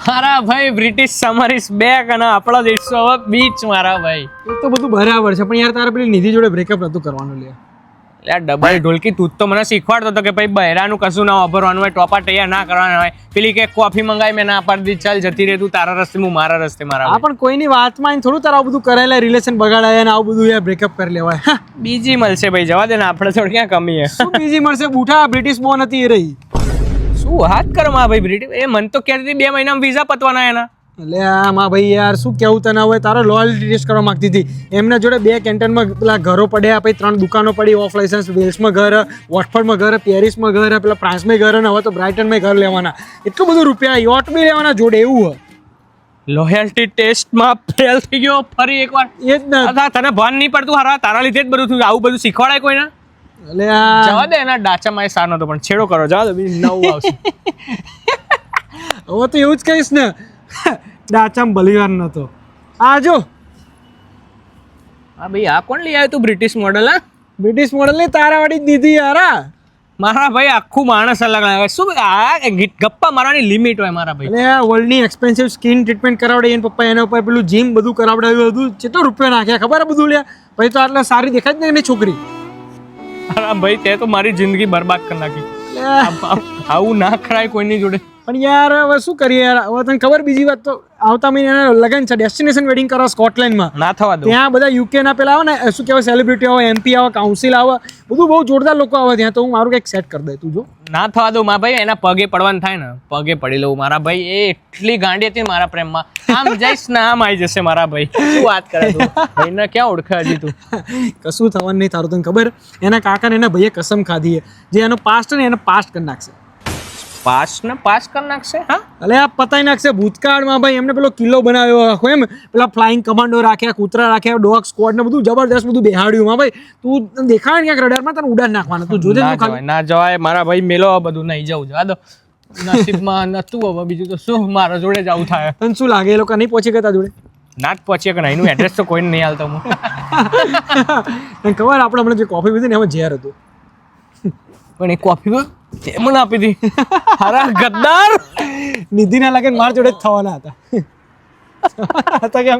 મારા ભાઈ British summer is back અને આપણો દેશ હવે બીચ મારા ભાઈ. એ તો બધું બરાબર છે પણ યાર તારે પેલી નિધિ જોડે બ્રેકઅપ નતું કરવાનું લે. યાર ડબલ ઢોલકી તું તો મને શીખવાડતો હતો કે ભાઈ બહેરાનું કશું ના વાપરવાનું હોય, ટોપા તૈયાર ના કરવાના હોય. પેલી કે કોફી મંગાવી મેં ના પાડી દીધી, ચાલ જતી રહે તું તારા રસ્તે હું મારા રસ્તે મારા. હા પણ કોઈની વાતમાં થોડું તારે આવું બધું કરેલા રિલેશન બગાડાય ને આવું બધું યાર બ્રેકઅપ કરી લેવાય. બીજી મળશે ભાઈ, જવા દે ને, આપણે થોડી ક્યાં કમી હે. શું બીજી મળશે? બુઠા બ્રિટિશ બોર્ન હતી એ રહી. શું વાત કર માં ભાઈ બ્રિટિશ, એ મન તો કહેતી 2 મહિનામાં વિઝા પતવાના એના. એટલે આ માં ભાઈ યાર શું કેવું તને, હવે તારો લોયલ્ટી ટેસ્ટ કરવા માંગતી હતી. એમના જોડે 2 કેન્ટનમાં પેલા ઘરો પડ્યા, પછી 3 દુકાનો પડી ઓફ લાઇસન્સ. વેલ્સમાં ઘર, વોટફર્ડમાં ઘર, પેરિસમાં ઘર, પેલા ફ્રાન્સમાં ઘર, અને હવે તો બ્રાઇટનમાં ઘર લેવાના. એટલું બધું રૂપિયા, યોટ બી લેવાના જોડે, એવું હોય. લોયલ્ટી ટેસ્ટમાં ફેલ થઈ ગયો ફરી એકવાર. એ જ ને. તને ભાન નહીં પડતું હારા, તારા લીધે જ બધું થયું. આવું બધું શીખવાડાય કોઈને? એટલે આ જવા દે, એના ડાચામાં એ સાનો તો પણ છેડો કરો, જવા દે, બીજું નવું આવશે. હવે તો એવું જ કહીશ ને, ડાચામ ભલીવાર નતો. આ જો હા ભાઈ, આ કોણ લઈ આવ્યું તું બ્રિટિશ મોડલ? હા, બ્રિટિશ મોડલ ની તારા વાળી દીધી યાર. મારા ભાઈ આખું માણસ અલગ લાગે. શું આ ગપ્પા મારવાની લિમિટ હોય મારા ભાઈ. એટલે આ વર્લ્ડની એક્સપેન્સિવ સ્કિન ટ્રીટમેન્ટ કરાવડે એને પપ્પા, એના ઉપર પેલું જીમ બધું કરાવડાવ્યું હતું. કેટલો રૂપિયા નાખ્યા ખબર છે બધું લ્યા. પછી તો આટલા સારી દેખાય જ ને એની છોકરી. અરે ભાઈ, તે તો મારી જિંદગી બરબાદ કરી નાખી. આવું ના કરાય કોઈની જોડે. પણ યાર હવે શું કરીએ યાર. હવે તને ખબર બીજી વાત તો, આવતા મહિને લગન છે, ડેસ્ટિનેશન વેડિંગ કરો સ્કોટલેન્ડમાં. ના થવા દો. ત્યાં બધા યુકે ના પેલા આવે ને, શું કહેવાય, સેલિબ્રિટી આવે, MP આવે, કાઉન્સિલ આવે, બધું બહુ જોરદાર લોકો આવે ત્યાં. તો હું મારું કંઈક સેટ કરી દે તું જો. ના થવા દો મારા ભાઈ, એના પગે પડવાનું થાય ને, પગે પડી લઉં મારા ભાઈ. એ એટલી ગાંડી હતી મારા પ્રેમમાં, આમ જઈશ ને આમ આવી જશે મારા ભાઈ. શું વાત કરે તું? ભાઈને ક્યાં ઓળખે હજી તું? કશું થવાનું નહીં તારું. તને ખબર, એના કાકાને એના ભાઈએ કસમ ખાધી છે, જે એનો પાસ્ટ ને એને પાસ્ટ કરી નાખશે. પાસ કરી નાખશે? હા, એટલે આ પતાઈ નાખશે ભૂતકાળમાં ભાઈ. એમને પેલો કિલ્લો બનાવ્યો આખો, એમ પેલા ફ્લાઇંગ કમાન્ડો રાખ્યા, કૂતરા રાખ્યા, ડોગ સ્ક્વોડ ને બધું જબરદસ્ત બધું બેહાડ્યું. માં ભાઈ તું દેખાય ને ક્યાંક રડારમાં, તને ઉડાન નાખવાના. તું જોજે. ના જવાય મારા ભાઈ, મેલો બધું નહીં જવું. જવા દો, નસીબમાં નતું. હવે બીજું તો શું, મારા જોડે જ આવું થાય. તને શું લાગે એ લોકો નહીં પહોંચી ગયા જોડે? ના જ પહોંચીએ કે એનું એડ્રેસ તો કોઈને નહીં હાલતો હું. તને ખબર, આપણે હમણાં જે કોફી પીધી ને એમાં ઝેર હતું. પણ એ કોફી મને આપી હતી. હારા ગદ્દાર. નિધિના લાગે મારા જોડે જ થવાના હતા. હતા કેમ?